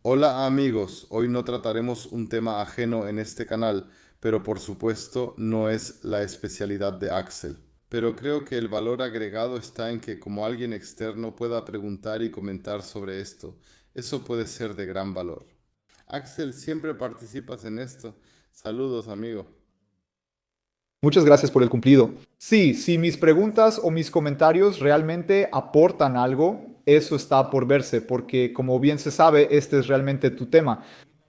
Hola amigos, hoy no trataremos un tema ajeno en este canal, pero por supuesto no es la especialidad de Axel. Pero creo que el valor agregado está en que como alguien externo pueda preguntar y comentar sobre esto. Eso puede ser de gran valor. Axel, siempre participas en esto. Saludos, amigo. Muchas gracias por el cumplido. Sí, si mis preguntas o mis comentarios realmente aportan algo, eso está por verse, porque como bien se sabe, este es realmente tu tema.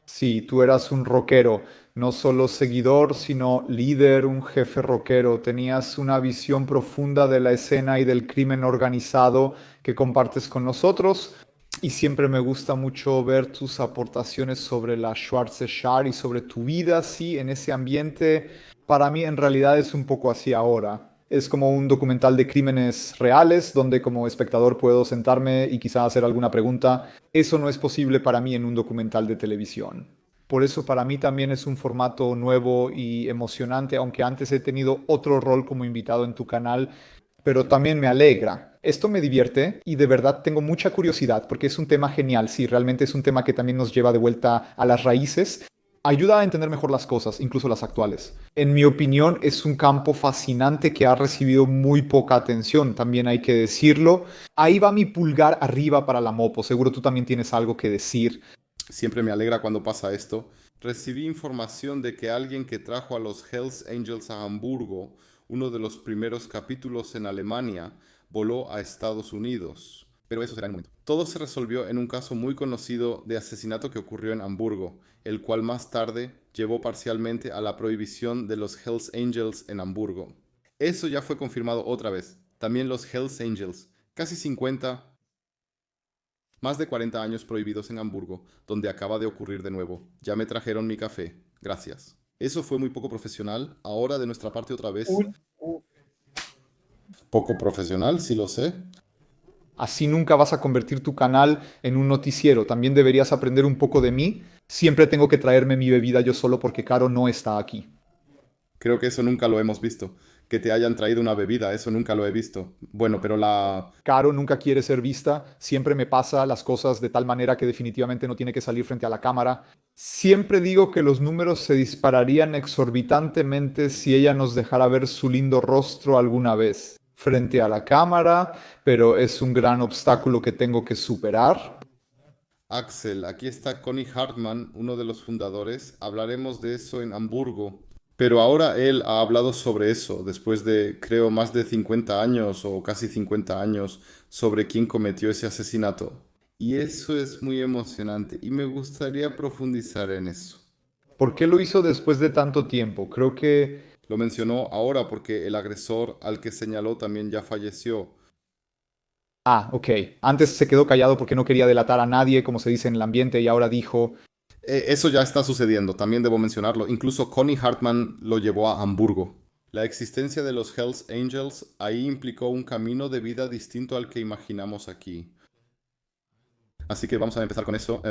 Si tú eras un rockero, no solo seguidor, sino líder, un jefe rockero, tenías una visión profunda de la escena y del crimen organizado que compartes con nosotros. Y siempre me gusta mucho ver tus aportaciones sobre la Schwarze Schar y sobre tu vida, sí, en ese ambiente. Para mí en realidad es un poco así ahora. Es como un documental de crímenes reales donde como espectador puedo sentarme y quizá hacer alguna pregunta. Eso no es posible para mí en un documental de televisión. Por eso para mí también es un formato nuevo y emocionante, aunque antes he tenido otro rol como invitado en tu canal, pero también me alegra. Esto me divierte y de verdad tengo mucha curiosidad porque es un tema genial. Sí, realmente es un tema que también nos lleva de vuelta a las raíces. Ayuda a entender mejor las cosas, incluso las actuales. En mi opinión, es un campo fascinante que ha recibido muy poca atención, también hay que decirlo. Ahí va mi pulgar arriba para la Mopo. Seguro tú también tienes algo que decir. Siempre me alegra cuando pasa esto. Recibí información de que alguien que trajo a los Hells Angels a Hamburgo, uno de los primeros capítulos en Alemania, voló a Estados Unidos. Pero eso será en un momento. Todo se resolvió en un caso muy conocido de asesinato que ocurrió en Hamburgo, el cual más tarde llevó parcialmente a la prohibición de los Hells Angels en Hamburgo. Eso ya fue confirmado otra vez. También los Hells Angels, casi 50, más de 40 años prohibidos en Hamburgo, donde acaba de ocurrir de nuevo. Ya me trajeron mi café. Gracias. Eso fue muy poco profesional. Ahora de nuestra parte otra vez. Poco profesional, sí lo sé. Así nunca vas a convertir tu canal en un noticiero. También deberías aprender un poco de mí. Siempre tengo que traerme mi bebida yo solo porque Caro no está aquí. Creo que eso nunca lo hemos visto. Que te hayan traído una bebida, eso nunca lo he visto. Bueno, pero la... Caro nunca quiere ser vista, siempre me pasa las cosas de tal manera que definitivamente no tiene que salir frente a la cámara. Siempre digo que los números se dispararían exorbitantemente si ella nos dejara ver su lindo rostro alguna vez frente a la cámara, pero es un gran obstáculo que tengo que superar. Axel, aquí está Connie Hartmann, uno de los fundadores. Hablaremos de eso en Hamburgo. Pero ahora él ha hablado sobre eso, después de, creo, más de 50 años o casi 50 años, sobre quién cometió ese asesinato. Y eso es muy emocionante y me gustaría profundizar en eso. ¿Por qué lo hizo después de tanto tiempo? Creo que... Lo mencionó ahora porque el agresor al que señaló también ya falleció. Ah, ok. Antes se quedó callado porque no quería delatar a nadie, como se dice en el ambiente, y ahora dijo, Eso ya está sucediendo, también debo mencionarlo. Incluso Connie Hartman lo llevó a Hamburgo. La existencia de los Hells Angels ahí implicó un camino de vida distinto al que imaginamos aquí. Así que vamos a empezar con eso.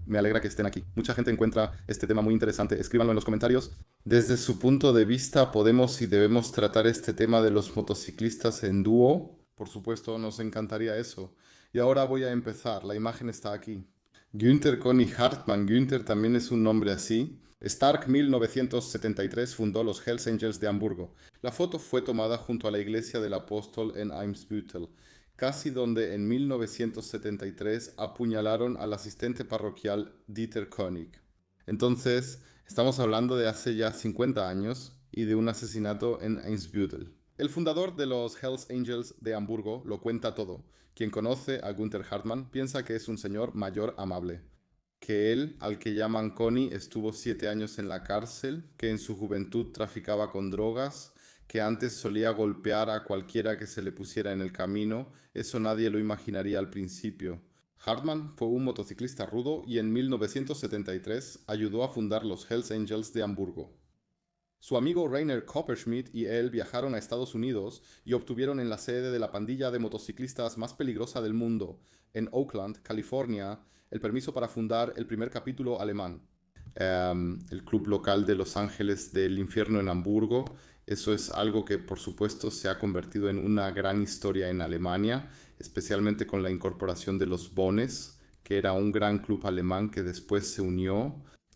Me alegra que estén aquí. Mucha gente encuentra este tema muy interesante. Escríbanlo en los comentarios. Desde su punto de vista, podemos y debemos tratar este tema de los motociclistas en dúo. Por supuesto, nos encantaría eso. Y ahora voy a empezar. La imagen está aquí. Günther Conny Hartmann. Günther también es un nombre así. Stark 1973 fundó los Hells Angels de Hamburgo. La foto fue tomada junto a la iglesia del apóstol en Eimsbüttel, casi donde en 1973 apuñalaron al asistente parroquial Dieter König. Entonces, estamos hablando de hace ya 50 años y de un asesinato en Einsbüttel. El fundador de los Hells Angels de Hamburgo lo cuenta todo. Quien conoce a Gunther Hartmann piensa que es un señor mayor amable, que él, al que llaman Connie, estuvo 7 años en la cárcel, que en su juventud traficaba con drogas, que antes solía golpear a cualquiera que se le pusiera en el camino. Eso nadie lo imaginaría al principio. Hartmann fue un motociclista rudo y en 1973 ayudó a fundar los Hells Angels de Hamburgo. Su amigo Rainer Copperschmidt y él viajaron a Estados Unidos y obtuvieron en la sede de la pandilla de motociclistas más peligrosa del mundo, en Oakland, California, el permiso para fundar el primer capítulo alemán, el club local de Los Ángeles del Infierno en Hamburgo. Eso es algo que por supuesto se ha convertido en una gran historia en Alemania, especialmente con la incorporación de los Bones, que era un gran club alemán que después se unió.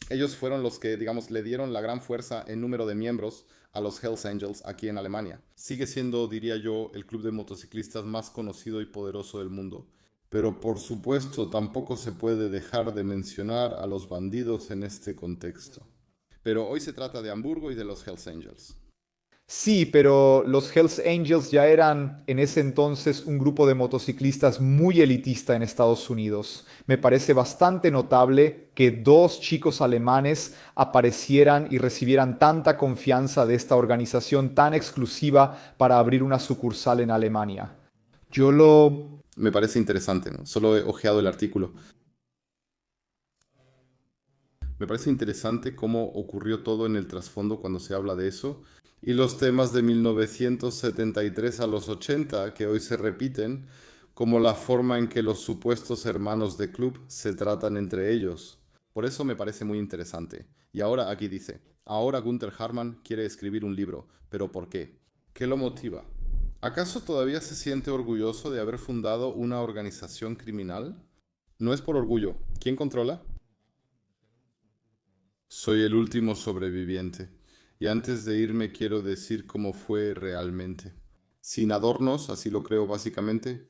Ellos fueron los que, digamos, le dieron la gran fuerza en número de miembros a los Hells Angels aquí en Alemania. Sigue siendo, diría yo, el club de motociclistas más conocido y poderoso del mundo. Pero por supuesto tampoco se puede dejar de mencionar a los bandidos en este contexto. Pero hoy se trata de Hamburgo y de los Hells Angels. Sí, pero los Hells Angels ya eran en ese entonces un grupo de motociclistas muy elitista en Estados Unidos. Me parece bastante notable que dos chicos alemanes aparecieran y recibieran tanta confianza de esta organización tan exclusiva para abrir una sucursal en Alemania. Yo lo... Me parece interesante, ¿no? Solo he ojeado el artículo. Me parece interesante cómo ocurrió todo en el trasfondo cuando se habla de eso. Y los temas de 1973 a los 80 que hoy se repiten, como la forma en que los supuestos hermanos de club se tratan entre ellos. Por eso me parece muy interesante. Y ahora aquí dice, ahora Gunther Hartmann quiere escribir un libro, pero ¿por qué? ¿Qué lo motiva? ¿Acaso todavía se siente orgulloso de haber fundado una organización criminal? No es por orgullo. ¿Quién controla? Soy el último sobreviviente, y antes de irme quiero decir cómo fue realmente. Sin adornos, así lo creo básicamente.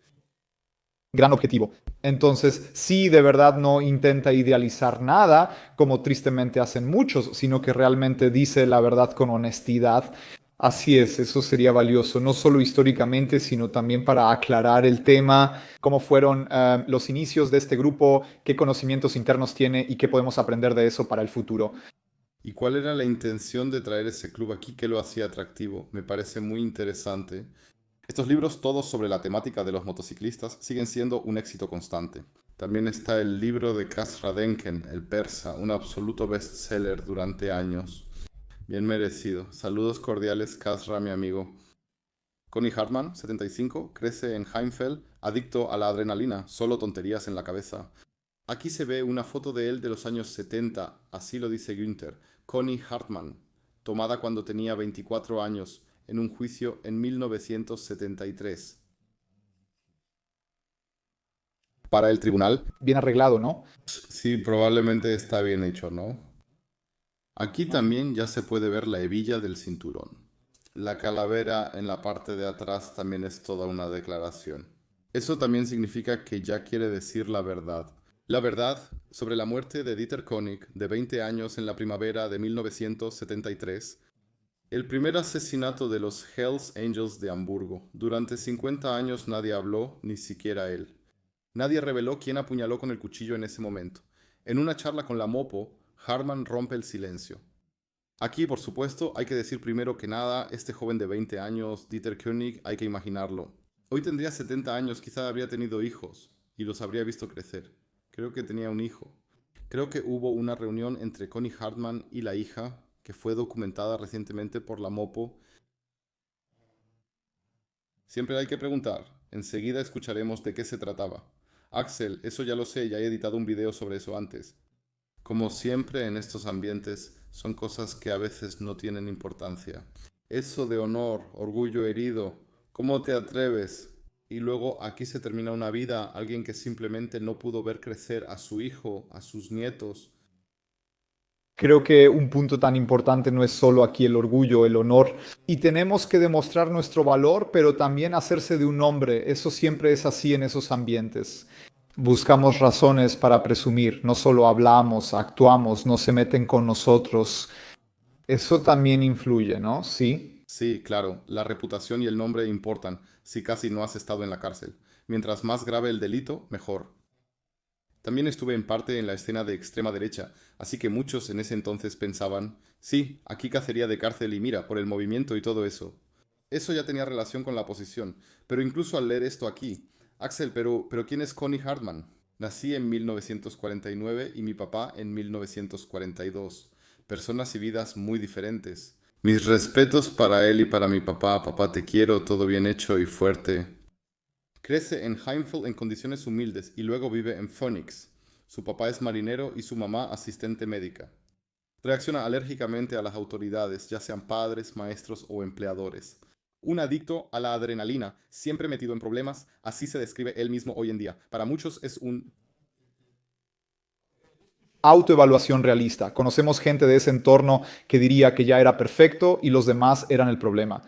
Gran objetivo. Entonces, sí, de verdad no intenta idealizar nada, como tristemente hacen muchos, sino que realmente dice la verdad con honestidad. Así es, eso sería valioso, no solo históricamente, sino también para aclarar el tema, cómo fueron los inicios de este grupo, qué conocimientos internos tiene y qué podemos aprender de eso para el futuro. ¿Y cuál era la intención de traer ese club aquí? ¿Qué lo hacía atractivo? Me parece muy interesante. Estos libros, todos sobre la temática de los motociclistas, siguen siendo un éxito constante. También está el libro de Kasra Denken, el persa, un absoluto bestseller durante años. Bien merecido. Saludos cordiales, Kasra, mi amigo. Connie Hartman, 75, crece en Heimfeld, adicto a la adrenalina, solo tonterías en la cabeza. Aquí se ve una foto de él de los años 70, así lo dice Günther. Connie Hartman, tomada cuando tenía 24 años, en un juicio en 1973. Para el tribunal, Bien arreglado, ¿no? sí, probablemente está bien hecho, ¿no? Aquí también ya se puede ver la hebilla del cinturón. La calavera en la parte de atrás también es toda una declaración. Eso también significa que ya quiere decir la verdad. La verdad sobre la muerte de Dieter Koenig, de 20 años en la primavera de 1973, el primer asesinato de los Hells Angels de Hamburgo. Durante 50 años nadie habló, ni siquiera él. Nadie reveló quién apuñaló con el cuchillo en ese momento. En una charla con la Mopo, Hartman rompe el silencio. Aquí, por supuesto, hay que decir primero que nada, este joven de 20 años, Dieter Koenig, hay que imaginarlo. Hoy tendría 70 años, quizá habría tenido hijos y los habría visto crecer. Creo que tenía un hijo. Creo que hubo una reunión entre Connie Hartman y la hija, que fue documentada recientemente por la Mopo. Siempre hay que preguntar. Enseguida escucharemos de qué se trataba. Axel, eso ya lo sé, ya he editado un video sobre eso antes. Como siempre en estos ambientes, son cosas que a veces no tienen importancia. Eso de honor, orgullo herido, ¿cómo te atreves? Y luego aquí se termina una vida, alguien que simplemente no pudo ver crecer a su hijo, a sus nietos. Creo que un punto tan importante no es solo aquí el orgullo, el honor, y tenemos que demostrar nuestro valor, pero también hacerse de un hombre. Eso siempre es así en esos ambientes. Buscamos razones para presumir, no solo hablamos, actuamos, no se meten con nosotros. Eso también influye, ¿no? Sí. Sí, claro, la reputación y el nombre importan si casi no has estado en la cárcel. Mientras más grave el delito, mejor. También estuve en parte en la escena de extrema derecha, así que muchos en ese entonces pensaban, sí, aquí cacería de cárcel y mira, por el movimiento y todo eso. Eso ya tenía relación con la posición, pero incluso al leer esto aquí, Axel, pero ¿quién es Connie Hartman? Nací en 1949 y mi papá en 1942. Personas y vidas muy diferentes. Mis respetos para él y para mi papá. Papá, te quiero, todo bien hecho y fuerte. Crece en Heimfeld en condiciones humildes y luego vive en Phoenix. Su papá es marinero y su mamá asistente médica. Reacciona alérgicamente a las autoridades, ya sean padres, maestros o empleadores. Un adicto a la adrenalina, siempre metido en problemas, así se describe él mismo hoy en día. Para muchos es un Autoevaluación realista. Conocemos gente de ese entorno que diría que ya era perfecto y los demás eran el problema.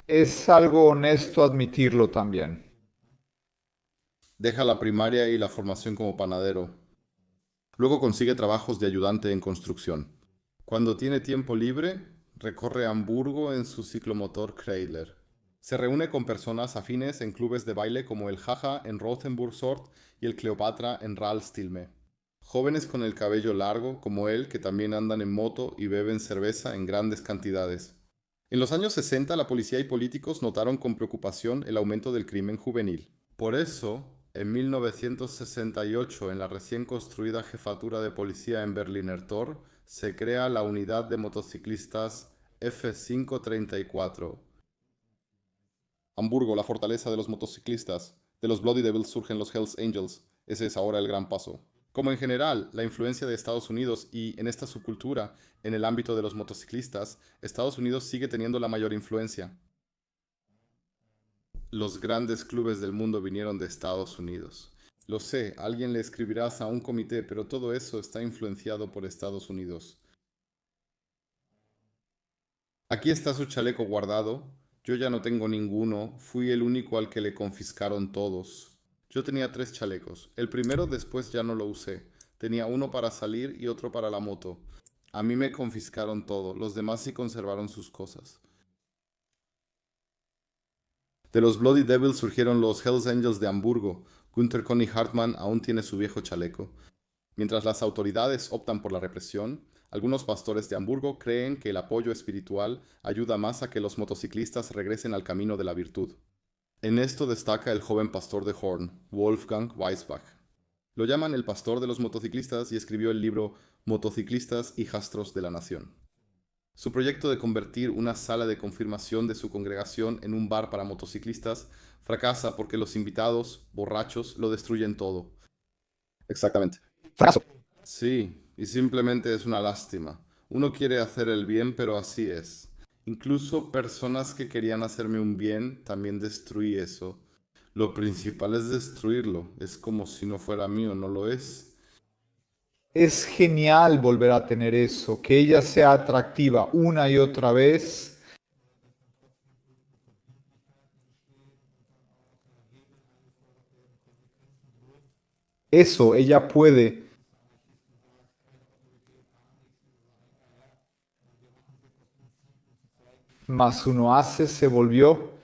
Es algo honesto admitirlo también. Deja la primaria y la formación como panadero. Luego consigue trabajos de ayudante en construcción. Cuando tiene tiempo libre, recorre Hamburgo en su ciclomotor Kreidler. Se reúne con personas afines en clubes de baile como el Jaja en Rothenburg-Sort y el Cleopatra en Ralstilme. Jóvenes con el cabello largo, como él, que también andan en moto y beben cerveza en grandes cantidades. En los años 60, la policía y políticos notaron con preocupación el aumento del crimen juvenil. Por eso, en 1968, en la recién construida jefatura de policía en Berliner Tor, se crea la unidad de motociclistas F534. Hamburgo, la fortaleza de los motociclistas. De los Bloody Devils surgen los Hells Angels. Ese es ahora el gran paso. Como en general, la influencia de Estados Unidos y en esta subcultura, en el ámbito de los motociclistas, Estados Unidos sigue teniendo la mayor influencia. Los grandes clubes del mundo vinieron de Estados Unidos. Lo sé, alguien le escribirás a un comité, pero todo eso está influenciado por Estados Unidos. Aquí está su chaleco guardado. Yo ya no tengo ninguno. Fui el único al que le confiscaron todos. Yo tenía 3 chalecos. El primero después ya no lo usé. Tenía uno para salir y otro para la moto. A mí me confiscaron todo. Los demás sí conservaron sus cosas. De los Bloody Devils surgieron los Hells Angels de Hamburgo. Gunther Conny Hartmann aún tiene su viejo chaleco. Mientras las autoridades optan por la represión, algunos pastores de Hamburgo creen que el apoyo espiritual ayuda más a que los motociclistas regresen al camino de la virtud. En esto destaca el joven pastor de Horn, Wolfgang Weisbach. Lo llaman el pastor de los motociclistas y escribió el libro Motociclistas, hijastros de la nación. Su proyecto de convertir una sala de confirmación de su congregación en un bar para motociclistas fracasa porque los invitados, borrachos, lo destruyen todo. Exactamente. Fracaso. Sí, y simplemente es una lástima. Uno quiere hacer el bien, pero así es. Incluso personas que querían hacerme un bien, también destruí eso. Lo principal es destruirlo. Es como si no fuera mío, no lo es. Es genial volver a tener eso, que ella sea atractiva una y otra vez. Eso, ella puede. Más uno hace, se volvió.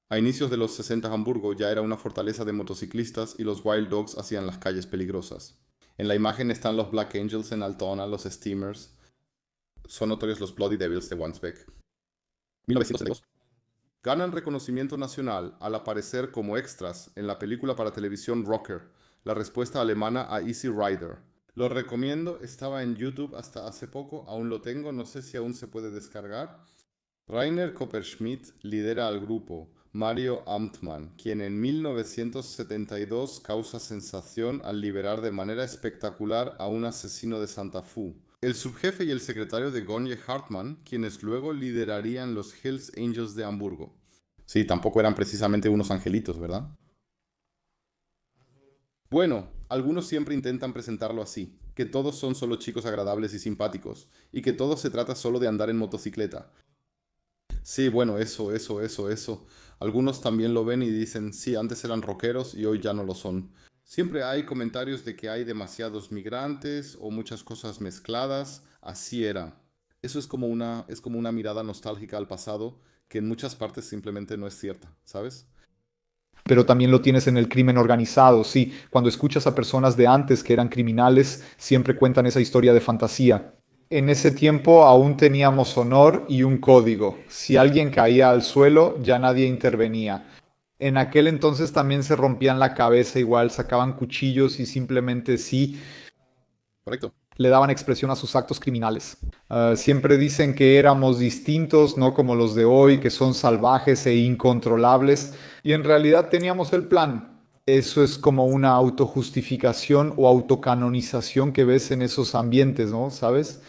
A inicios de los 60 Hamburgo ya era una fortaleza de motociclistas y los Wild Dogs hacían las calles peligrosas. En la imagen están los Black Angels en Altona, los Steamers. Son notorios los Bloody Devils de Wandsbek. 1962. Ganan reconocimiento nacional al aparecer como extras en la película para televisión Rocker, la respuesta alemana a Easy Rider. Lo recomiendo, estaba en YouTube hasta hace poco, aún lo tengo, no sé si aún se puede descargar. Rainer Kopperschmidt lidera al grupo, Mario Amtmann, quien en 1972 causa sensación al liberar de manera espectacular a un asesino de Santa Fu. El subjefe y el secretario de Gonje Hartmann, quienes luego liderarían los Hells Angels de Hamburgo. Sí, tampoco eran precisamente unos angelitos, ¿verdad? Bueno, algunos siempre intentan presentarlo así, que todos son solo chicos agradables y simpáticos, y que todo se trata solo de andar en motocicleta. Sí, bueno, eso. Algunos también lo ven y dicen, sí, antes eran rockeros y hoy ya no lo son. Siempre hay comentarios de que hay demasiados migrantes o muchas cosas mezcladas. Así era. Eso es como una mirada nostálgica al pasado que en muchas partes simplemente no es cierta, ¿sabes? Pero también lo tienes en el crimen organizado, sí. Cuando escuchas a personas de antes que eran criminales, siempre cuentan esa historia de fantasía. En ese tiempo aún teníamos honor y un código. Si alguien caía al suelo, ya nadie intervenía. En aquel entonces también se rompían la cabeza igual, sacaban cuchillos y simplemente sí Correcto. le daban expresión a sus actos criminales. Siempre dicen que éramos distintos, no como los de hoy, que son salvajes e incontrolables, y en realidad teníamos el plan. Eso es como una autojustificación o autocanonización que ves en esos ambientes, ¿no? ¿Sabes?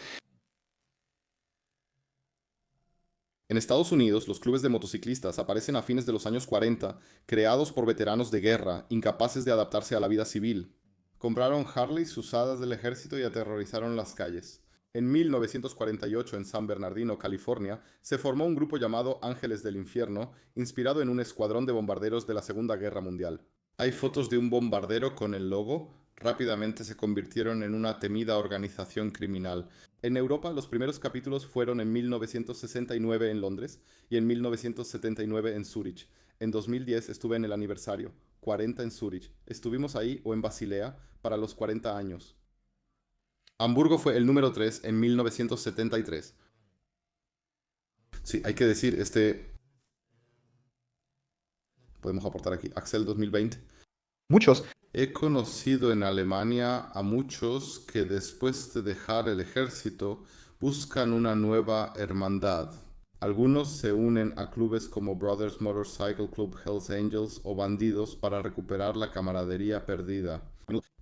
En Estados Unidos, los clubes de motociclistas aparecen a fines de los años 40, creados por veteranos de guerra, incapaces de adaptarse a la vida civil. Compraron Harleys usadas del ejército y aterrorizaron las calles. En 1948, en San Bernardino, California, se formó un grupo llamado Ángeles del Infierno, inspirado en un escuadrón de bombarderos de la Segunda Guerra Mundial. Hay fotos de un bombardero con el logo. Rápidamente se convirtieron en una temida organización criminal. En Europa, los primeros capítulos fueron en 1969 en Londres y en 1979 en Zúrich. En 2010 estuve en el aniversario, 40 en Zúrich. Estuvimos ahí o en Basilea para los 40 años. Hamburgo fue el número 3 en 1973. Sí, hay que decir, podemos aportar aquí, Axel 2020. Muchos. He conocido en Alemania a muchos que después de dejar el ejército buscan una nueva hermandad. Algunos se unen a clubes como Brothers Motorcycle Club, Hells Angels o Bandidos para recuperar la camaradería perdida.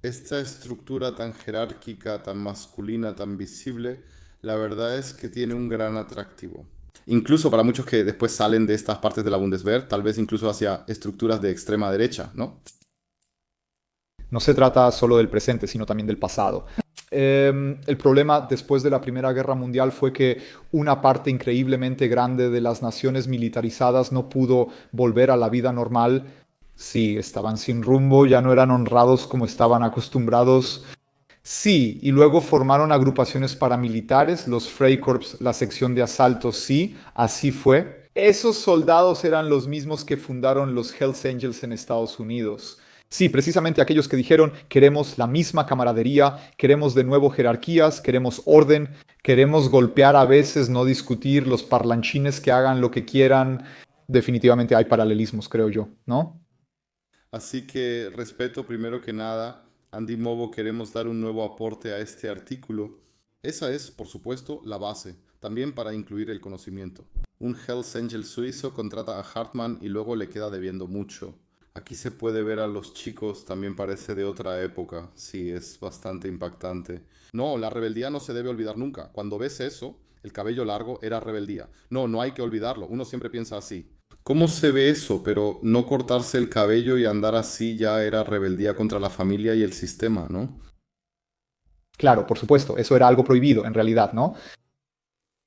Esta estructura tan jerárquica, tan masculina, tan visible, la verdad es que tiene un gran atractivo. Incluso para muchos que después salen de estas partes de la Bundeswehr, tal vez incluso hacia estructuras de extrema derecha, ¿no? No se trata solo del presente, sino también del pasado. El problema después de la Primera Guerra Mundial fue que una parte increíblemente grande de las naciones militarizadas no pudo volver a la vida normal. Sí, estaban sin rumbo, ya no eran honrados como estaban acostumbrados. Sí, y luego formaron agrupaciones paramilitares, los Freikorps, la sección de asaltos, sí, así fue. Esos soldados eran los mismos que fundaron los Hells Angels en Estados Unidos. Sí, precisamente aquellos que dijeron, queremos la misma camaradería, queremos de nuevo jerarquías, queremos orden, queremos golpear a veces, no discutir, los parlanchines que hagan lo que quieran. Definitivamente hay paralelismos, creo yo, ¿no? Así que respeto primero que nada. Andy Mobo queremos dar un nuevo aporte a este artículo. Esa es, por supuesto, la base, también para incluir el conocimiento. Un Hells Angel suizo contrata a Hartman y luego le queda debiendo mucho. Aquí se puede ver a los chicos, también parece de otra época. Sí, es bastante impactante. No, la rebeldía no se debe olvidar nunca. Cuando ves eso, el cabello largo era rebeldía. No, no hay que olvidarlo. Uno siempre piensa así. ¿Cómo se ve eso? Pero no cortarse el cabello y andar así ya era rebeldía contra la familia y el sistema, ¿no? Claro, por supuesto, eso era algo prohibido en realidad, ¿no?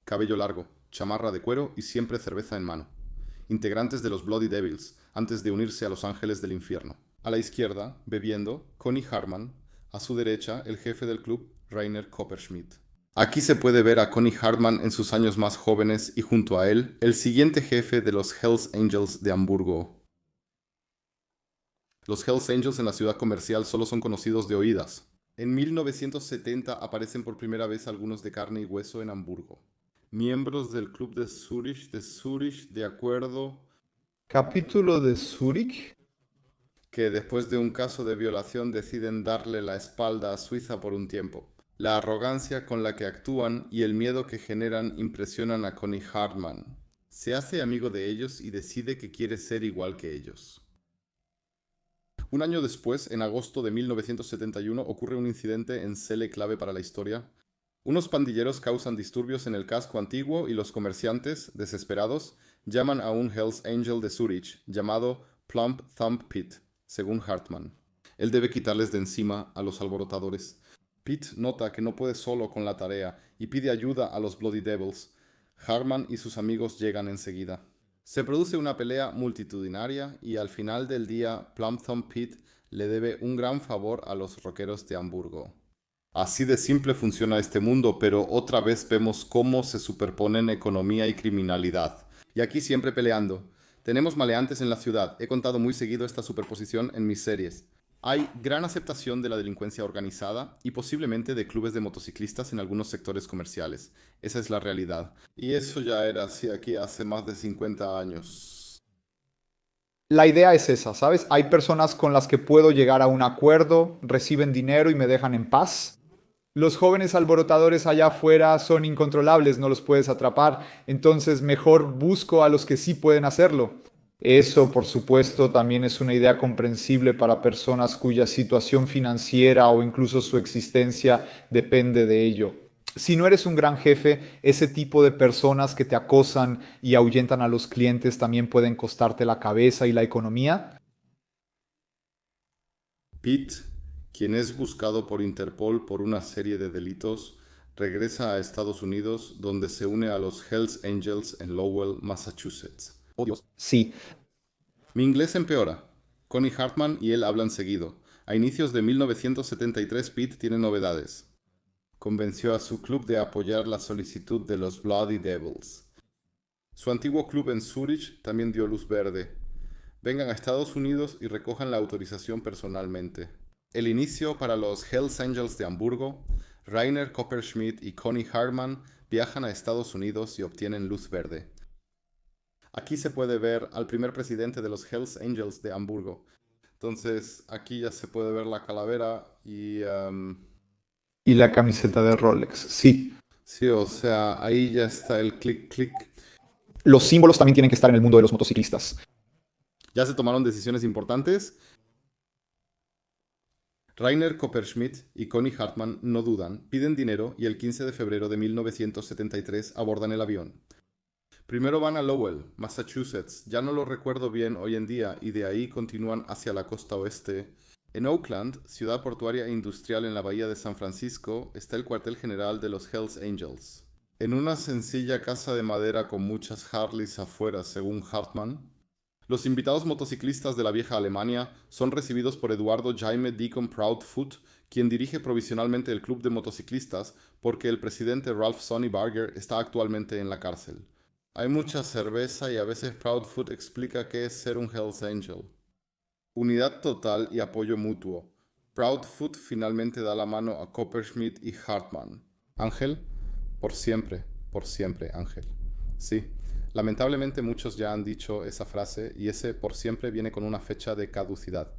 Cabello largo, chamarra de cuero y siempre cerveza en mano. Integrantes de los Bloody Devils, antes de unirse a los Ángeles del Infierno. A la izquierda, bebiendo, Conny Hartman. A su derecha, el jefe del club, Rainer Kopperschmidt. Aquí se puede ver a Conny Hartman en sus años más jóvenes y junto a él, el siguiente jefe de los Hells Angels de Hamburgo. Los Hells Angels en la ciudad comercial solo son conocidos de oídas. En 1970 aparecen por primera vez algunos de carne y hueso en Hamburgo. Miembros del club de Zurich, de acuerdo Capítulo de Zúrich. que después de un caso de violación deciden darle la espalda a Suiza por un tiempo. La arrogancia con la que actúan y el miedo que generan impresionan a Conny Hartman. Se hace amigo de ellos y decide que quiere ser igual que ellos. Un año después, en agosto de 1971, ocurre un incidente en Celle clave para la historia. Unos pandilleros causan disturbios en el casco antiguo y los comerciantes, desesperados, llaman a un Hells Angel de Zurich, llamado Plump Thump Pete, según Hartman. Él debe quitarles de encima a los alborotadores. Pete nota que no puede solo con la tarea y pide ayuda a los Bloody Devils. Hartman y sus amigos llegan enseguida. Se produce una pelea multitudinaria y al final del día Plum Thumb Pete le debe un gran favor a los rockeros de Hamburgo. Así de simple funciona este mundo, pero otra vez vemos cómo se superponen economía y criminalidad. Y aquí siempre peleando. Tenemos maleantes en la ciudad. He contado muy seguido esta superposición en mis series. Hay gran aceptación de la delincuencia organizada y posiblemente de clubes de motociclistas en algunos sectores comerciales. Esa es la realidad. Y eso ya era así aquí hace más de 50 años. La idea es esa, ¿sabes? Hay personas con las que puedo llegar a un acuerdo, reciben dinero y me dejan en paz. Los jóvenes alborotadores allá afuera son incontrolables, no los puedes atrapar, entonces mejor busco a los que sí pueden hacerlo. Eso, por supuesto, también es una idea comprensible para personas cuya situación financiera o incluso su existencia depende de ello. Si no eres un gran jefe, ese tipo de personas que te acosan y ahuyentan a los clientes también pueden costarte la cabeza y la economía. Pete, quien es buscado por Interpol por una serie de delitos, regresa a Estados Unidos donde se une a los Hells Angels en Lowell, Massachusetts. Oh, Dios. Sí, Mi inglés empeora. Connie Hartman y él hablan seguido. A inicios de 1973 Pete tiene novedades. Convenció a su club de apoyar la solicitud de los Bloody Devils. Su antiguo club en Zurich también dio luz verde. Vengan a Estados Unidos y recojan la autorización personalmente. El inicio para los Hells Angels de Hamburgo. Rainer Copperschmidt y Connie Hartman viajan a Estados Unidos y obtienen luz verde. Aquí se puede ver al primer presidente de los Hells Angels de Hamburgo. Entonces, aquí ya se puede ver la calavera y... y la camiseta de Rolex, sí. sí, o sea, ahí ya está el clic, clic. Los símbolos también tienen que estar en el mundo de los motociclistas. Ya se tomaron decisiones importantes. Rainer Copperschmidt y Connie Hartman no dudan, piden dinero y el 15 de febrero de 1973 abordan el avión. Primero van a Lowell, Massachusetts, ya no lo recuerdo bien hoy en día, y de ahí continúan hacia la costa oeste. En Oakland, ciudad portuaria e industrial en la bahía de San Francisco, está el cuartel general de los Hells Angels. En una sencilla casa de madera con muchas Harleys afuera, según Hartman, los invitados motociclistas de la vieja Alemania son recibidos por Eduardo Jaime Deacon Proudfoot, quien dirige provisionalmente el club de motociclistas porque el presidente Ralph Sonny Barger está actualmente en la cárcel. Hay mucha cerveza y a veces Proudfoot explica qué es ser un Hells Angel. Unidad total y apoyo mutuo. Proudfoot finalmente da la mano a Copperschmidt y Hartman. Ángel, por siempre, Ángel. Sí, lamentablemente muchos ya han dicho esa frase y ese por siempre viene con una fecha de caducidad.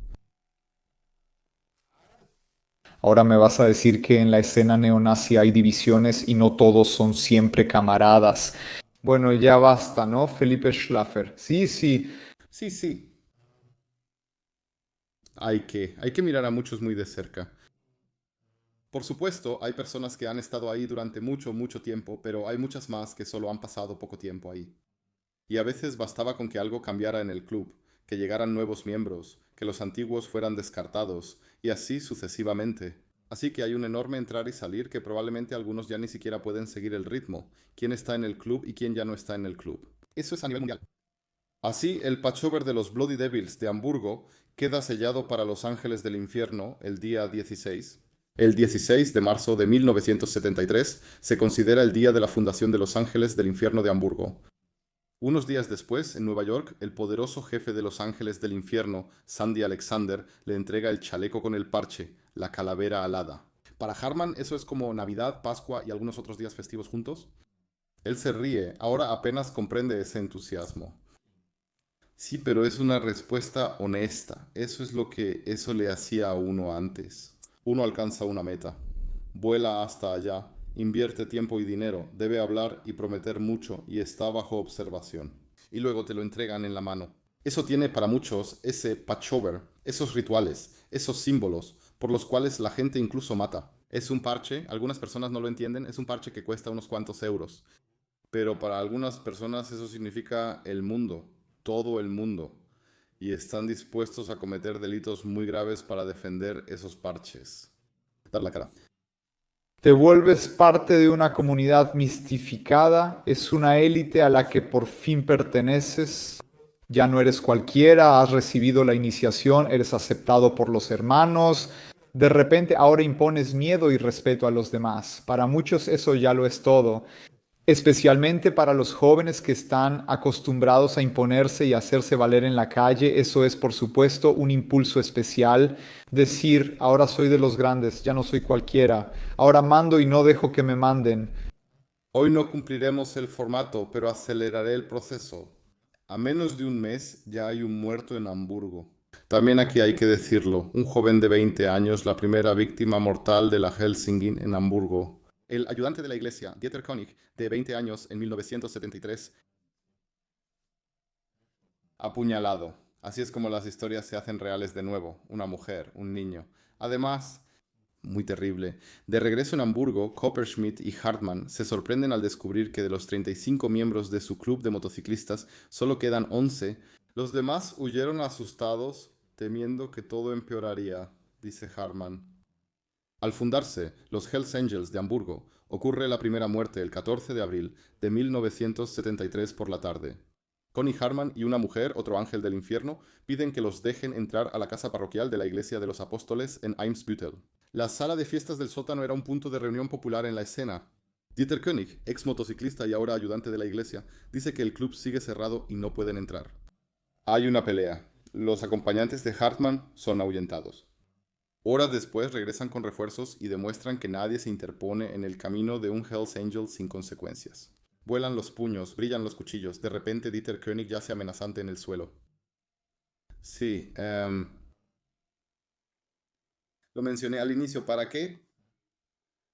Ahora me vas a decir que en la escena neonazi hay divisiones y no todos son siempre camaradas. Bueno, ya basta, ¿no? Felipe Schlaffer. Sí, sí. Sí, sí, hay que mirar a muchos muy de cerca. Por supuesto, hay personas que han estado ahí durante mucho, mucho tiempo, pero hay muchas más que solo han pasado poco tiempo ahí. Y a veces bastaba con que algo cambiara en el club, que llegaran nuevos miembros, que los antiguos fueran descartados, y así sucesivamente. Así que hay un enorme entrar y salir que probablemente algunos ya ni siquiera pueden seguir el ritmo, quién está en el club y quién ya no está en el club. Eso es a nivel mundial. Así, el patchover de los Bloody Devils de Hamburgo queda sellado para los Ángeles del Infierno el día 16. El 16 de marzo de 1973 se considera el día de la fundación de los Ángeles del Infierno de Hamburgo. Unos días después, en Nueva York, el poderoso jefe de los Ángeles del Infierno, Sandy Alexander, le entrega el chaleco con el parche, la calavera alada. Para Harman eso es como Navidad, Pascua y algunos otros días festivos juntos. Él se ríe, ahora apenas comprende ese entusiasmo. Sí, pero es una respuesta honesta. Eso es lo que eso le hacía a uno antes. Uno alcanza una meta, vuela hasta allá, invierte tiempo y dinero, debe hablar y prometer mucho y está bajo observación. Y luego te lo entregan en la mano. Eso tiene para muchos ese patchover, esos rituales, esos símbolos, por los cuales la gente incluso mata. Es un parche, algunas personas no lo entienden, es un parche que cuesta unos cuantos euros. Pero para algunas personas eso significa el mundo, todo el mundo, y están dispuestos a cometer delitos muy graves para defender esos parches. Dar la cara. Te vuelves parte de una comunidad mistificada, es una élite a la que por fin perteneces. Ya no eres cualquiera, has recibido la iniciación, eres aceptado por los hermanos. De repente ahora impones miedo y respeto a los demás. Para muchos eso ya lo es todo. Especialmente para los jóvenes que están acostumbrados a imponerse y hacerse valer en la calle, eso es por supuesto un impulso especial. Decir, ahora soy de los grandes, ya no soy cualquiera, ahora mando y no dejo que me manden. Hoy no cumpliremos el formato, pero aceleraré el proceso. A menos de un mes ya hay un muerto en Hamburgo. También aquí hay que decirlo, un joven de 20 años, la primera víctima mortal de la Helsingin en Hamburgo. El ayudante de la iglesia, Dieter König, de 20 años en 1973, apuñalado. Así es como las historias se hacen reales de nuevo. Una mujer, un niño. Además, Muy terrible. De regreso en Hamburgo, Copperschmidt y Hartmann se sorprenden al descubrir que de los 35 miembros de su club de motociclistas solo quedan 11. Los demás huyeron asustados, temiendo que todo empeoraría, dice Hartmann. Al fundarse los Hells Angels de Hamburgo, ocurre la primera muerte el 14 de abril de 1973 por la tarde. Connie Hartmann y una mujer, otro ángel del infierno, piden que los dejen entrar a la casa parroquial de la Iglesia de los Apóstoles en Eimsbüttel. La sala de fiestas del sótano era un punto de reunión popular en la escena. Dieter König, ex motociclista y ahora ayudante de la iglesia, dice que el club sigue cerrado y no pueden entrar. Hay una pelea. Los acompañantes de Hartmann son ahuyentados. Horas después regresan con refuerzos y demuestran que nadie se interpone en el camino de un Hells Angel sin consecuencias. Vuelan los puños, brillan los cuchillos. De repente Dieter König yace amenazante en el suelo. Sí, lo mencioné al inicio. ¿Para qué?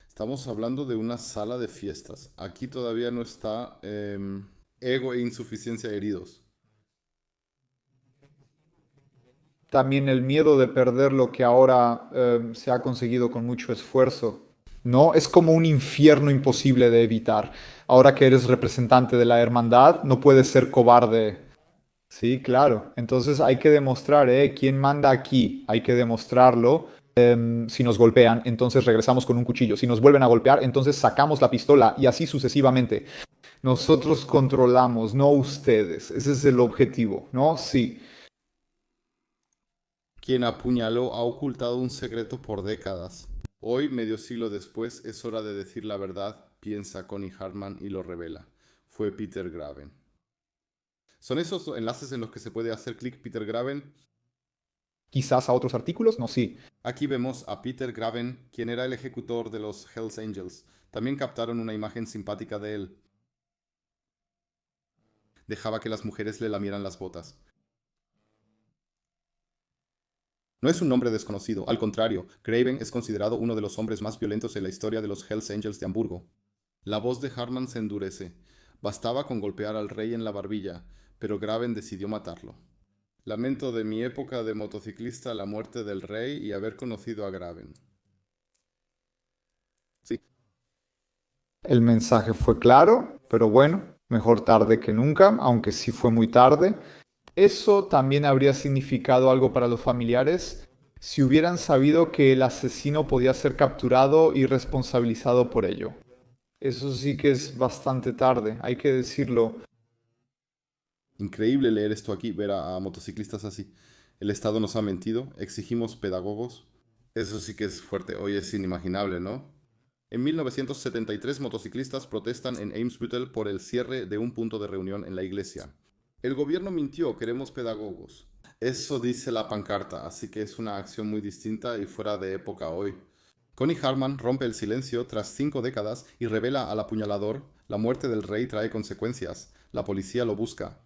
Estamos hablando de una sala de fiestas. Aquí todavía no está ego e insuficiencia heridos. También el miedo de perder lo que ahora se ha conseguido con mucho esfuerzo. ¿No? Es como un infierno imposible de evitar. Ahora que eres representante de la hermandad, no puedes ser cobarde. Sí, claro. Entonces hay que demostrar, ¿quién manda aquí? Hay que demostrarlo. Si nos golpean, entonces regresamos con un cuchillo. Si nos vuelven a golpear, entonces sacamos la pistola y así sucesivamente. Nosotros controlamos, no ustedes. Ese es el objetivo, ¿no? Sí. Quien apuñaló ha ocultado un secreto por décadas. Hoy, medio siglo después, es hora de decir la verdad, piensa Connie Hartmann y lo revela. Fue Peter Graven. ¿Son esos enlaces en los que se puede hacer clic Peter Graven? Quizás a otros artículos, no, sí. Aquí vemos a Peter Graven, quien era el ejecutor de los Hells Angels. También captaron una imagen simpática de él. Dejaba que las mujeres le lamieran las botas. No es un nombre desconocido, al contrario, Graven es considerado uno de los hombres más violentos en la historia de los Hells Angels de Hamburgo. La voz de Hartmann se endurece. Bastaba con golpear al rey en la barbilla, pero Graven decidió matarlo. Lamento de mi época de motociclista la muerte del rey y haber conocido a Graven. Sí. El mensaje fue claro, pero bueno, mejor tarde que nunca, aunque sí fue muy tarde. Eso también habría significado algo para los familiares si hubieran sabido que el asesino podía ser capturado y responsabilizado por ello. Eso sí que es bastante tarde, hay que decirlo. Increíble leer esto aquí, ver a motociclistas así. El Estado nos ha mentido, exigimos pedagogos. Eso sí que es fuerte, hoy es inimaginable, ¿no? En 1973 motociclistas protestan en Eimsbüttel por el cierre de un punto de reunión en la iglesia. El gobierno mintió, queremos pedagogos. Eso dice la pancarta, así que es una acción muy distinta y fuera de época hoy. Connie Hartmann rompe el silencio tras 5 décadas y revela al apuñalador: la muerte del rey trae consecuencias, la policía lo busca.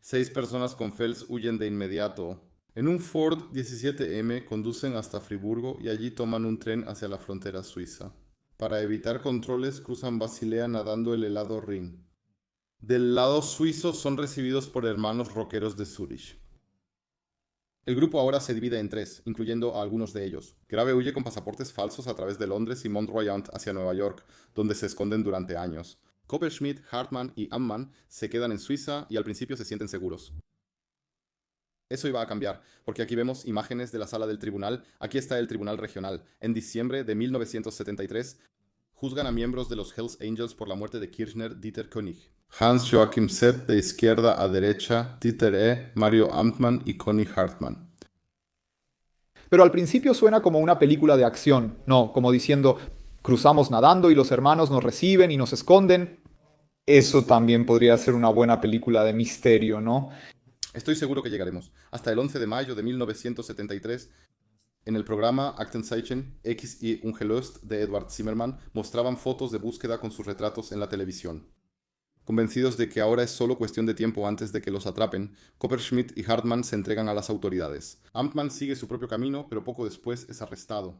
6 personas con Fels huyen de inmediato. En un Ford 17M conducen hasta Friburgo y allí toman un tren hacia la frontera suiza. Para evitar controles cruzan Basilea nadando el helado Rin. Del lado suizo son recibidos por hermanos rockeros de Zúrich. El grupo ahora se divide en 3, incluyendo a algunos de ellos. Grave huye con pasaportes falsos a través de Londres y Mont-Royant hacia Nueva York, donde se esconden durante años. Copperschmidt, Hartmann y Ammann se quedan en Suiza y al principio se sienten seguros. Eso iba a cambiar, porque aquí vemos imágenes de la sala del tribunal. Aquí está el tribunal regional. En diciembre de 1973, juzgan a miembros de los Hells Angels por la muerte de Kirchner Dieter König. Hans-Joachim Sepp de izquierda a derecha, Dieter Mario Amtmann y Connie Hartmann. Pero al principio suena como una película de acción, no, como diciendo, cruzamos nadando y los hermanos nos reciben y nos esconden. Eso también podría ser una buena película de misterio, ¿no? Estoy seguro que llegaremos. Hasta el 11 de mayo de 1973, en el programa Aktenzeichen X y Ungelöst de Edward Zimmermann, mostraban fotos de búsqueda con sus retratos en la televisión. Convencidos de que ahora es solo cuestión de tiempo antes de que los atrapen, Copperschmidt y Hartmann se entregan a las autoridades. Amtmann sigue su propio camino, pero poco después es arrestado.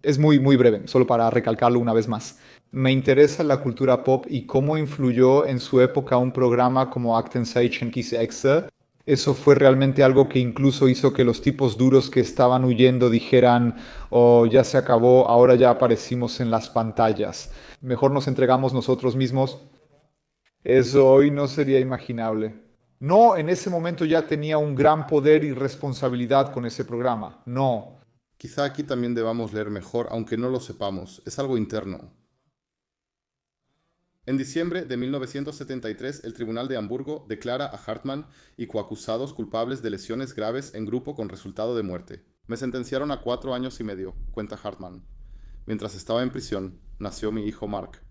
Es muy, muy breve, solo para recalcarlo una vez más. Me interesa la cultura pop y cómo influyó en su época un programa como Aktenzeichen X. Eso fue realmente algo que incluso hizo que los tipos duros que estaban huyendo dijeran, oh, ya se acabó, ahora ya aparecimos en las pantallas. Mejor nos entregamos nosotros mismos. Eso hoy no sería imaginable. No, en ese momento ya tenía un gran poder y responsabilidad con ese programa. No. Quizá aquí también debamos leer mejor, aunque no lo sepamos. Es algo interno. En diciembre de 1973, el Tribunal de Hamburgo declara a Hartmann y coacusados culpables de lesiones graves en grupo con resultado de muerte. Me sentenciaron a 4 años y medio, cuenta Hartmann. Mientras estaba en prisión, nació mi hijo Mark.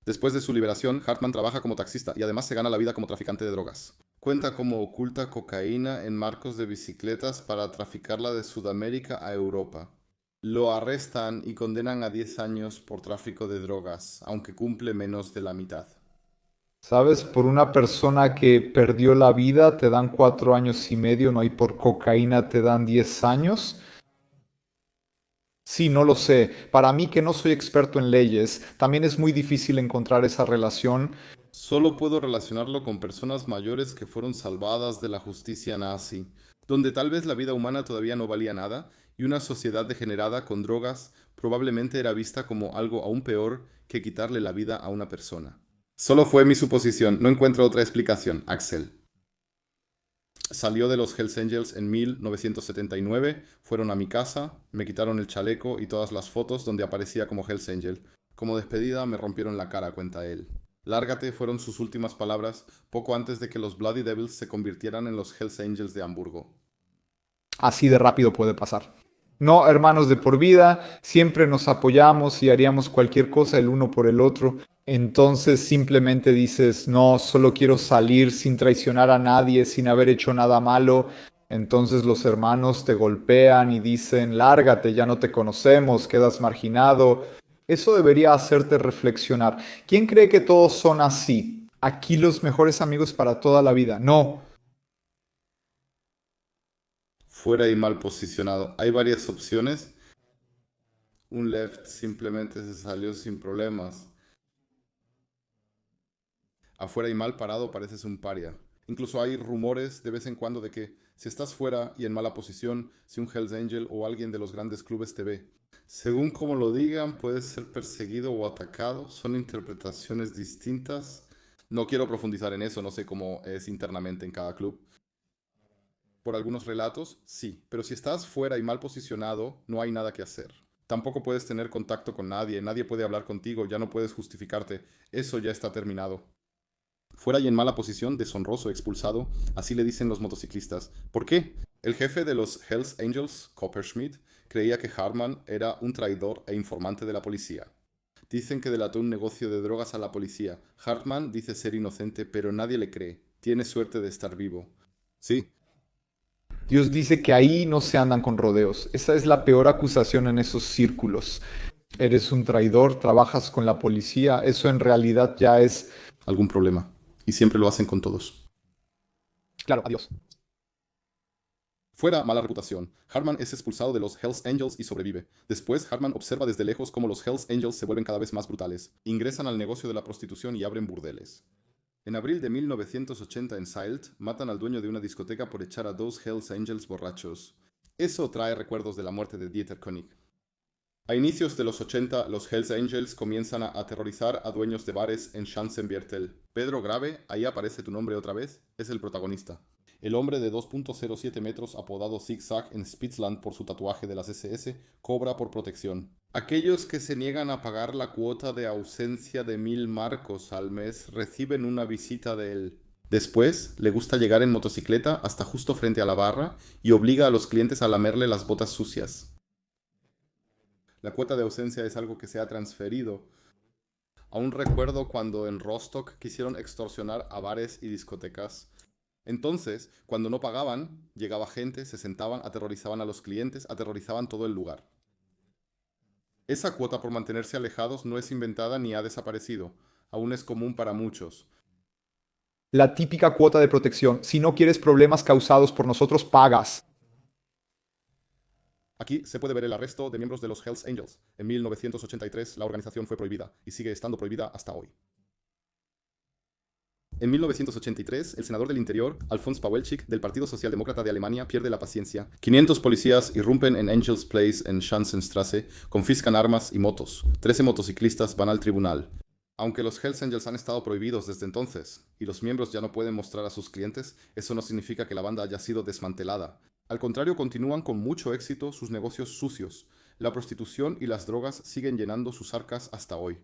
Después de su liberación, Hartmann trabaja como taxista y además se gana la vida como traficante de drogas. Cuenta cómo oculta cocaína en marcos de bicicletas para traficarla de Sudamérica a Europa. Lo arrestan y condenan a 10 años por tráfico de drogas, aunque cumple menos de la mitad. ¿Sabes? Por una persona que perdió la vida te dan 4 años y medio, ¿no? Y por cocaína te dan 10 años. Sí, no lo sé. Para mí que no soy experto en leyes, también es muy difícil encontrar esa relación. Solo puedo relacionarlo con personas mayores que fueron salvadas de la justicia nazi, donde tal vez la vida humana todavía no valía nada y una sociedad degenerada con drogas probablemente era vista como algo aún peor que quitarle la vida a una persona. Solo fue mi suposición, no encuentro otra explicación, Axel. Salió de los Hells Angels en 1979, fueron a mi casa, me quitaron el chaleco y todas las fotos donde aparecía como Hells Angel. Como despedida me rompieron la cara, cuenta él. Lárgate fueron sus últimas palabras poco antes de que los Bloody Devils se convirtieran en los Hells Angels de Hamburgo. Así de rápido puede pasar. No, hermanos de por vida, siempre nos apoyamos y haríamos cualquier cosa el uno por el otro. Entonces simplemente dices, no, solo quiero salir sin traicionar a nadie, sin haber hecho nada malo. Entonces los hermanos te golpean y dicen, lárgate, ya no te conocemos, quedas marginado. Eso debería hacerte reflexionar. ¿Quién cree que todos son así? Aquí los mejores amigos para toda la vida. No. Fuera y mal posicionado. Hay varias opciones. Un left simplemente se salió sin problemas. Afuera y mal parado pareces un paria. Incluso hay rumores de vez en cuando de que si estás fuera y en mala posición, si un Hells Angel o alguien de los grandes clubes te ve. Según como lo digan, puedes ser perseguido o atacado. Son interpretaciones distintas. No quiero profundizar en eso, no sé cómo es internamente en cada club. Por algunos relatos, sí, pero si estás fuera y mal posicionado, no hay nada que hacer. Tampoco puedes tener contacto con nadie, nadie puede hablar contigo, ya no puedes justificarte. Eso ya está terminado. Fuera y en mala posición, deshonroso, expulsado, así le dicen los motociclistas. ¿Por qué? El jefe de los Hells Angels, Copperschmidt, creía que Hartmann era un traidor e informante de la policía. Dicen que delató un negocio de drogas a la policía. Hartmann dice ser inocente, pero nadie le cree. Tiene suerte de estar vivo. Sí, Dios dice que ahí no se andan con rodeos. Esa es la peor acusación en esos círculos. Eres un traidor, trabajas con la policía. Eso en realidad ya es... algún problema. Y siempre lo hacen con todos. Claro, adiós. Fuera, mala reputación. Hartman es expulsado de los Hells Angels y sobrevive. Después, Hartman observa desde lejos cómo los Hells Angels se vuelven cada vez más brutales. Ingresan al negocio de la prostitución y abren burdeles. En abril de 1980 en Silt, matan al dueño de una discoteca por echar a dos Hells Angels borrachos. Eso trae recuerdos de la muerte de Dieter Koenig. A inicios de los 80, los Hells Angels comienzan a aterrorizar a dueños de bares en Schanzenviertel. Pedro Grave, ahí aparece tu nombre otra vez, es el protagonista. El hombre de 2.07 metros, apodado Zig Zag en Spitzland por su tatuaje de las SS, cobra por protección. Aquellos que se niegan a pagar la cuota de ausencia de 1000 marcos al mes reciben una visita de él. Después, le gusta llegar en motocicleta hasta justo frente a la barra y obliga a los clientes a lamerle las botas sucias. La cuota de ausencia es algo que se ha transferido. Aún recuerdo cuando en Rostock quisieron extorsionar a bares y discotecas. Entonces, cuando no pagaban, llegaba gente, se sentaban, aterrorizaban a los clientes, aterrorizaban todo el lugar. Esa cuota por mantenerse alejados no es inventada ni ha desaparecido. Aún es común para muchos. La típica cuota de protección. Si no quieres problemas causados por nosotros, pagas. Aquí se puede ver el arresto de miembros de los Hells Angels. En 1983 la organización fue prohibida y sigue estando prohibida hasta hoy. En 1983, el senador del Interior, Alfons Pawelczyk, del Partido Socialdemócrata de Alemania, pierde la paciencia. 500 policías irrumpen en Angels Place en Schanzenstraße, confiscan armas y motos. 13 motociclistas van al tribunal. Aunque los Hells Angels han estado prohibidos desde entonces, y los miembros ya no pueden mostrar a sus clientes, eso no significa que la banda haya sido desmantelada. Al contrario, continúan con mucho éxito sus negocios sucios. La prostitución y las drogas siguen llenando sus arcas hasta hoy.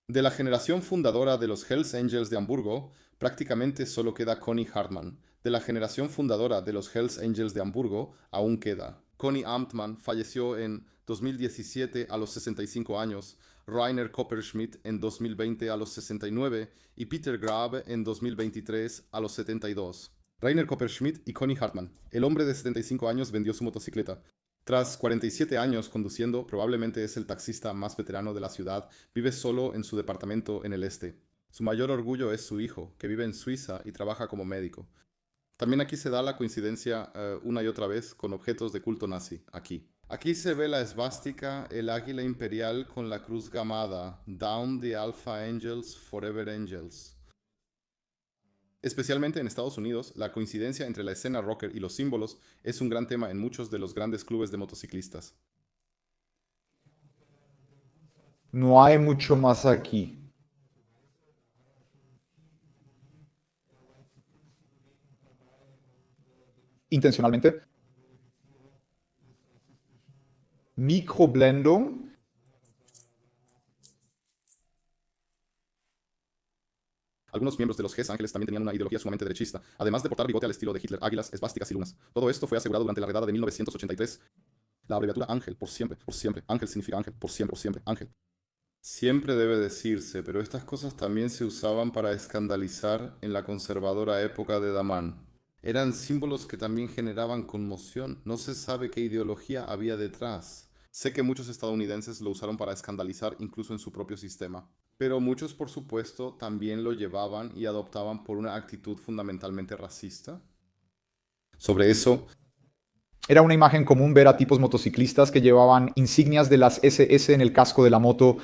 De la generación fundadora de los Hells Angels de Hamburgo, prácticamente solo queda Conny Hartmann. De la generación fundadora de los Hells Angels de Hamburgo, aún queda. Conny Amtmann falleció en 2017 a los 65 años, Rainer Kopperschmidt en 2020 a los 69 y Peter Grab en 2023 a los 72. Rainer Kopperschmidt y Conny Hartmann. El hombre de 75 años vendió su motocicleta. Tras 47 años conduciendo, probablemente es el taxista más veterano de la ciudad, vive solo en su departamento en el este. Su mayor orgullo es su hijo, que vive en Suiza y trabaja como médico. También aquí se da la coincidencia una y otra vez con objetos de culto nazi, aquí. Aquí se ve la esvástica, el águila imperial con la cruz gamada, Down the Alpha Angels, Forever Angels. Especialmente en Estados Unidos, la coincidencia entre la escena rocker y los símbolos es un gran tema en muchos de los grandes clubes de motociclistas. No hay mucho más aquí. Intencionalmente. Microblendung. Algunos miembros de los Hells Ángeles también tenían una ideología sumamente derechista, además de portar bigote al estilo de Hitler, águilas, esvásticas y lunas. Todo esto fue asegurado durante la redada de 1983. La abreviatura Ángel, por siempre, Ángel significa ángel, por siempre, Ángel. Siempre debe decirse, pero estas cosas también se usaban para escandalizar en la conservadora época de Daman. Eran símbolos que también generaban conmoción. No se sabe qué ideología había detrás. Sé que muchos estadounidenses lo usaron para escandalizar incluso en su propio sistema. Pero muchos, por supuesto, también lo llevaban y adoptaban por una actitud fundamentalmente racista. Sobre eso, Era una imagen común ver a tipos motociclistas que llevaban insignias de las SS en el casco de la moto,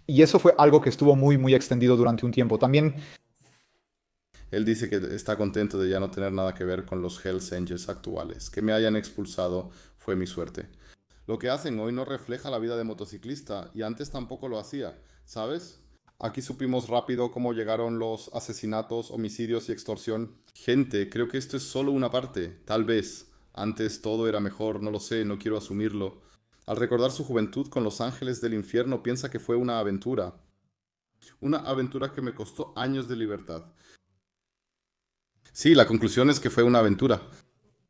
y eso fue algo que estuvo muy extendido durante un tiempo. También él dice que está contento de ya no tener nada que ver con los Hells Angels actuales. Que me hayan expulsado fue mi suerte. Lo que hacen hoy no refleja la vida de motociclista y antes tampoco lo hacía, ¿sabes? Aquí supimos rápido cómo llegaron los asesinatos, homicidios y extorsión. Gente, creo que esto es solo una parte, tal vez. Antes todo era mejor, no lo sé, no quiero asumirlo. Al recordar su juventud con los ángeles del infierno, piensa que fue una aventura. Una aventura que me costó años de libertad. Sí, la conclusión es que fue una aventura.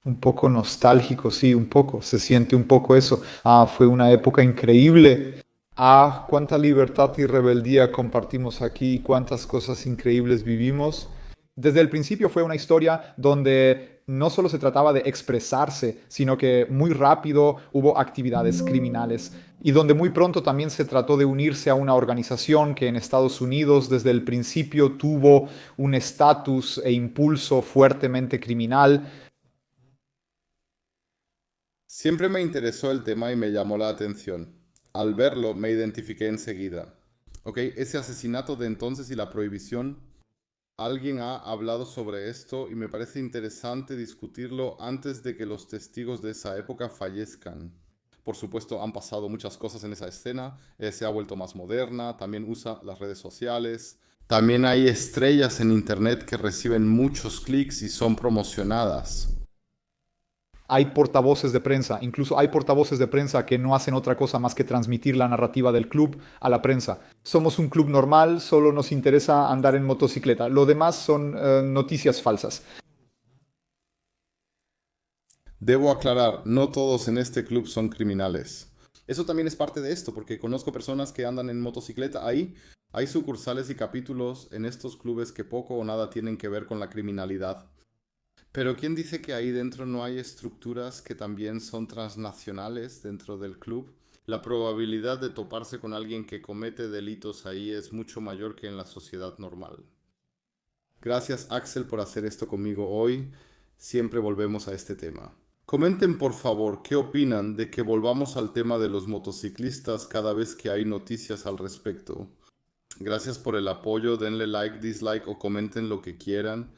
un poco nostálgico, sí, un poco, se siente un poco eso. Ah, fue una época increíble. Ah, cuánta libertad y rebeldía compartimos aquí, cuántas cosas increíbles vivimos. Desde el principio fue una historia donde no solo se trataba de expresarse, sino que muy rápido hubo actividades criminales y donde muy pronto también se trató de unirse a una organización que en Estados Unidos desde el principio tuvo un estatus e impulso fuertemente criminal. Siempre me interesó el tema y me llamó la atención. Al verlo me identifiqué enseguida. Ok, ese asesinato de entonces y la prohibición, alguien ha hablado sobre esto y me parece interesante discutirlo antes de que los testigos de esa época fallezcan. Por supuesto, han pasado muchas cosas en esa escena, se ha vuelto más moderna, también usa las redes sociales. También hay estrellas en internet que reciben muchos clics y son promocionadas. Hay portavoces de prensa, incluso hay portavoces de prensa que no hacen otra cosa más que transmitir la narrativa del club a la prensa. Somos un club normal, solo nos interesa andar en motocicleta. Lo demás son noticias falsas. Debo aclarar, no todos en este club son criminales. Eso también es parte de esto, porque conozco personas que andan en motocicleta ahí. Hay sucursales y capítulos en estos clubes que poco o nada tienen que ver con la criminalidad. Pero ¿quién dice que ahí dentro no hay estructuras que también son transnacionales dentro del club? La probabilidad de toparse con alguien que comete delitos ahí es mucho mayor que en la sociedad normal. Gracias Axel por hacer esto conmigo hoy. Siempre volvemos a este tema. Comenten por favor qué opinan de que volvamos al tema de los motociclistas cada vez que hay noticias al respecto. Gracias por el apoyo, denle like, dislike o comenten lo que quieran.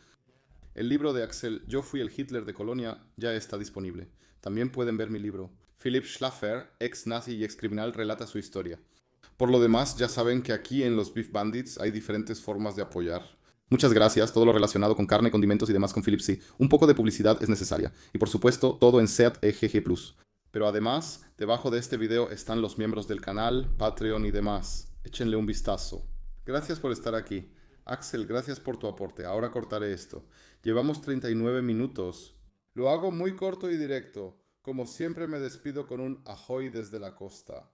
El libro de Axel, Yo fui el Hitler de Colonia, ya está disponible. También pueden ver mi libro. Philipp Schlaffer, ex nazi y ex criminal, relata su historia. Por lo demás, ya saben que aquí en los Beef Bandits hay diferentes formas de apoyar. Muchas gracias, todo lo relacionado con carne, condimentos y demás con Philip C. Un poco de publicidad es necesaria. Y por supuesto, todo en SEAT EGG+. Pero además, debajo de este video están los miembros del canal, Patreon y demás. Échenle un vistazo. Gracias por estar aquí. Axel, gracias por tu aporte. Ahora cortaré esto. Llevamos 39 minutos. Lo hago muy corto y directo. Como siempre me despido con un ahoy desde la costa.